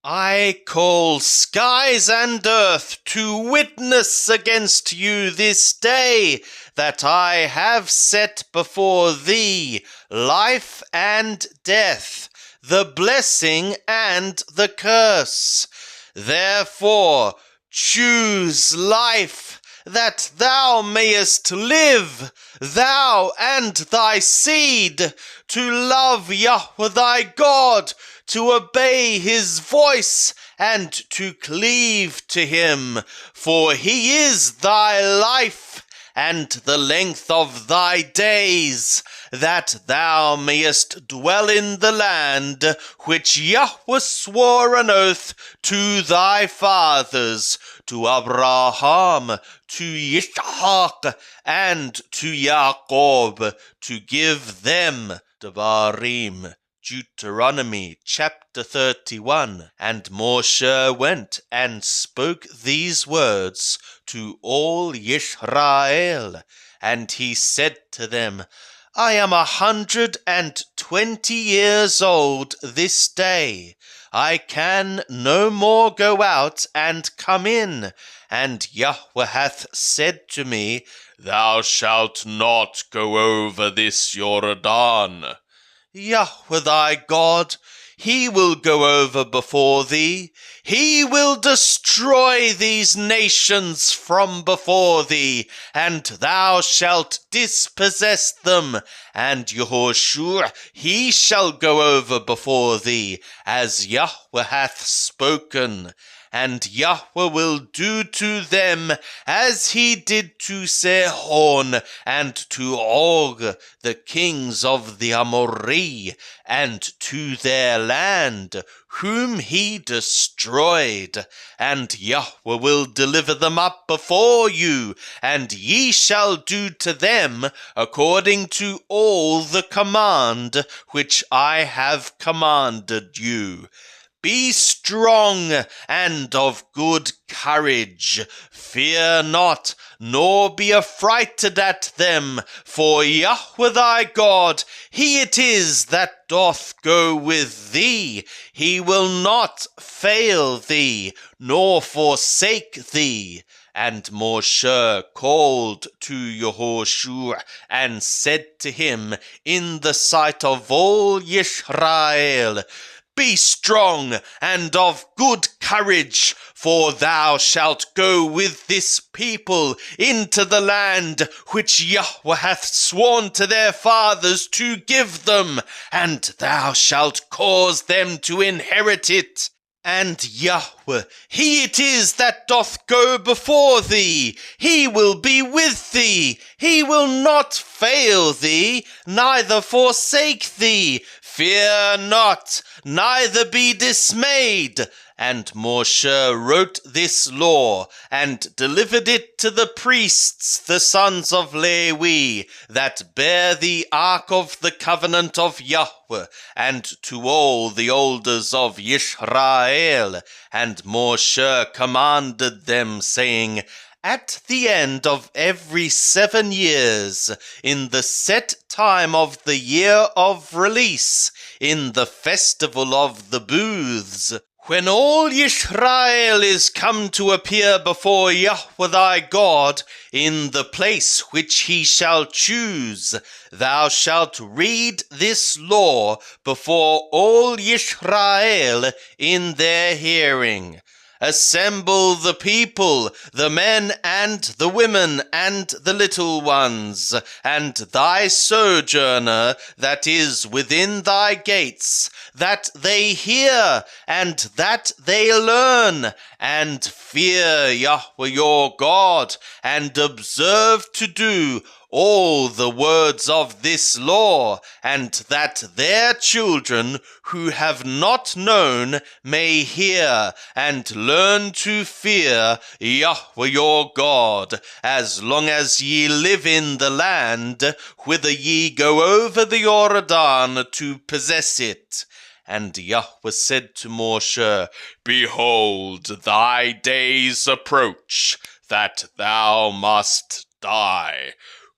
I call skies and earth to witness against you this day that I have set before thee life and death, the blessing and the curse. Therefore, choose life, that thou mayest live, thou and thy seed, to love Yahweh thy God, to obey his voice, and to cleave to him. For he is thy life, and the length of thy days, that thou mayest dwell in the land which Yahweh swore an oath to thy fathers, to Abraham, to Yitzhak, and to Jacob, to give them. Devarim, Deuteronomy chapter 31. And Moshe went and spoke these words to all Yisrael, and he said to them, I am 120 years old this day. I can no more go out and come in. And Yahweh hath said to me, Thou shalt not go over this Jordan. Yahweh thy God, he will go over before thee. He will destroy these nations from before thee, and thou shalt dispossess them. And Yehoshua, he shall go over before thee, as Yahweh hath spoken. And Yahweh will do to them as he did to Sihon and to Og, the kings of the Amorri, and to their land, whom he destroyed. And Yahweh will deliver them up before you, and ye shall do to them according to all the command which I have commanded you. Be strong and of good courage. Fear not, nor be affrighted at them, for Yahweh thy God, he it is that doth go with thee. He will not fail thee, nor forsake thee. And Moshe called to Yehoshua and said to him in the sight of all Yisrael, Be strong and of good courage, for thou shalt go with this people into the land which Yahweh hath sworn to their fathers to give them, and thou shalt cause them to inherit it. And Yahweh, he it is that doth go before thee. He will be with thee. He will not fail thee, neither forsake thee. Fear not, neither be dismayed. And Moshe wrote this law, and delivered it to the priests, the sons of Levi, that bear the ark of the covenant of Yahweh, and to all the elders of Yisrael. And Moshe commanded them, saying, At the end of every 7 years, in the set time of the year of release, in the festival of the booths, when all Yisrael is come to appear before Yahweh thy God, in the place which he shall choose, thou shalt read this law before all Yisrael in their hearing. Assemble the people, the men and the women and the little ones, and thy sojourner that is within thy gates, that they hear and that they learn, and fear Yahweh your God, and observe to do all the words of this law, and that their children who have not known may hear and learn to fear Yahweh your God, as long as ye live in the land whither ye go over the Jordan to possess it. And Yahweh said to Moshe, Behold, thy days approach, that thou must die.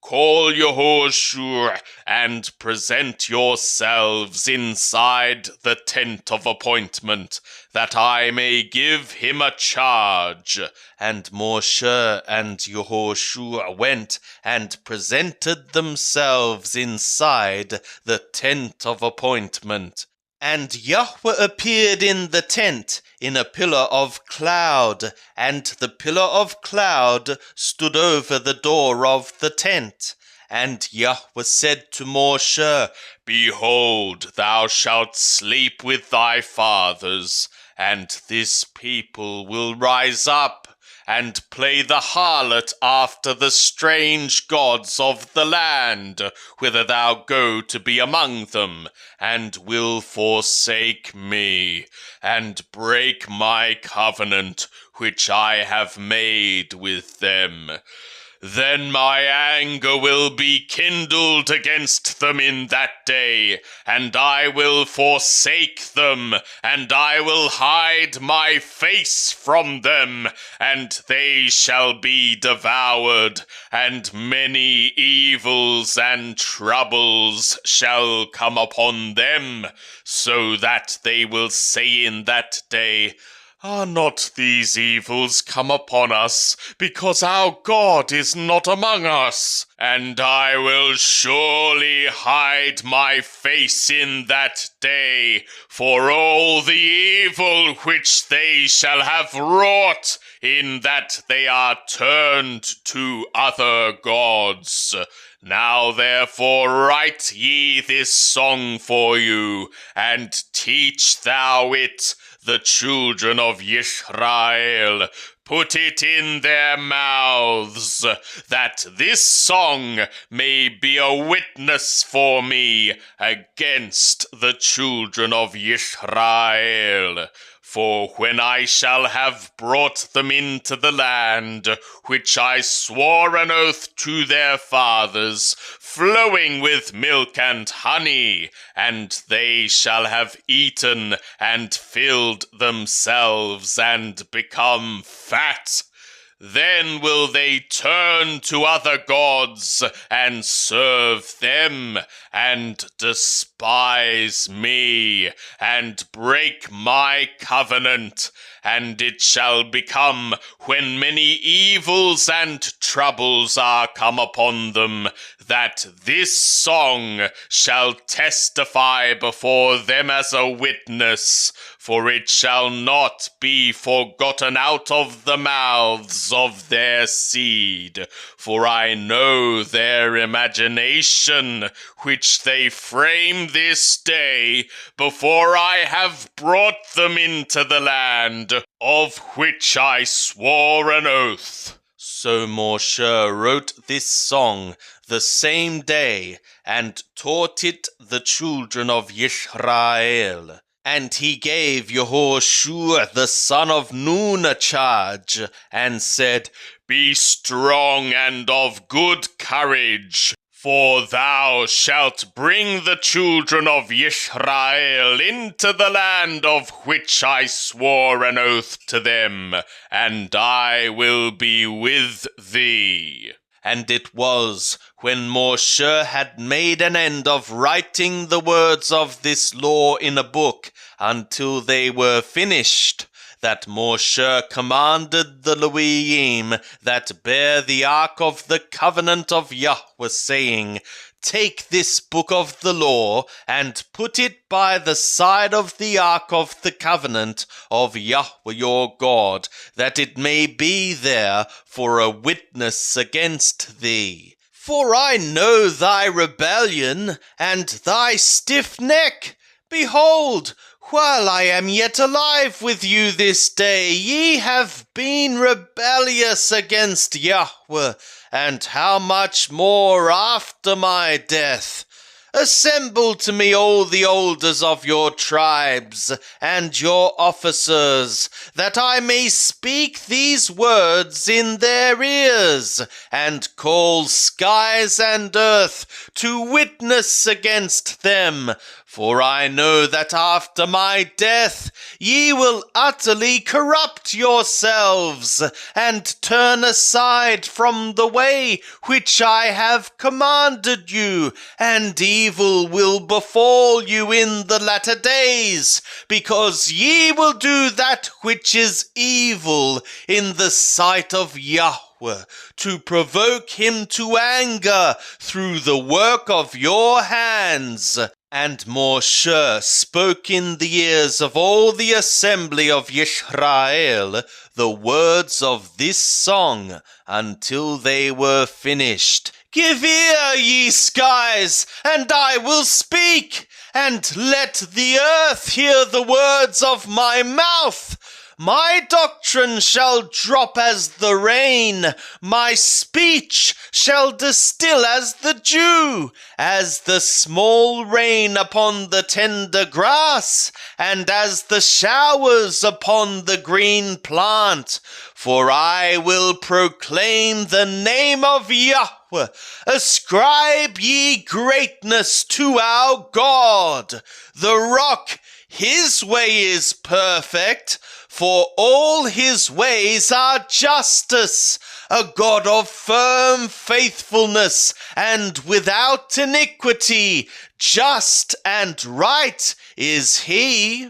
call Yehoshua and present yourselves inside the tent of appointment, that I may give him a charge. And Moshe and Yehoshua went and presented themselves inside the tent of appointment. And Yahweh appeared in the tent in a pillar of cloud, and the pillar of cloud stood over the door of the tent. And Yahweh said to Moshe, Behold, thou shalt sleep with thy fathers, and this people will rise up and play the harlot after the strange gods of the land, whither thou go to be among them, and will forsake me, and break my covenant which I have made with them. Then my anger will be kindled against them in that day, and I will forsake them, and I will hide my face from them, and they shall be devoured, and many evils and troubles shall come upon them, so that they will say in that day, Are not these evils come upon us, because our God is not among us? And I will surely hide my face in that day, for all the evil which they shall have wrought, in that they are turned to other gods. Now therefore write ye this song for you, and teach thou it the children of Israel. Put it in their mouths, that this song may be a witness for me against the children of Israel. For when I shall have brought them into the land, which I swore an oath to their fathers, flowing with milk and honey, and they shall have eaten and filled themselves and become fat, then will they turn to other gods and serve them, and despise me, and break my covenant. And it shall become, when many evils and troubles are come upon them, that this song shall testify before them as a witness, for it shall not be forgotten out of the mouths of their seed. For I know their imagination, which they frame this day, before I have brought them into the land, of which I swore an oath. So Moshe wrote this song the same day, and taught it the children of Israel. And he gave Yehoshua the son of Nun a charge, and said, Be strong and of good courage, for thou shalt bring the children of Israel into the land of which I swore an oath to them, and I will be with thee. And it was, when Moshe had made an end of writing the words of this law in a book, until they were finished, that Moshe commanded the Leviim that bear the ark of the covenant of Yahweh, saying, Take this book of the law, and put it by the side of the ark of the covenant of Yahweh your God, that it may be there for a witness against thee. For I know thy rebellion and thy stiff neck. Behold, while I am yet alive with you this day, ye have been rebellious against Yahweh, and how much more after my death? Assemble to me all the elders of your tribes, and your officers, that I may speak these words in their ears, and call skies and earth to witness against them. For I know that after my death ye will utterly corrupt yourselves, and turn aside from the way which I have commanded you, and evil will befall you in the latter days, because ye will do that which is evil in the sight of Yahweh, to provoke him to anger through the work of your hands. And Moshe spoke in the ears of all the assembly of Yisrael the words of this song until they were finished. Give ear, ye skies, and I will speak, and let the earth hear the words of my mouth. My doctrine shall drop as the rain, my speech shall distill as the dew, as the small rain upon the tender grass, and as the showers upon the green plant. For I will proclaim the name of Yahweh. Ascribe ye greatness to our God. The rock, his way is perfect, for all his ways are justice, a God of firm faithfulness and without iniquity. Just and right is he.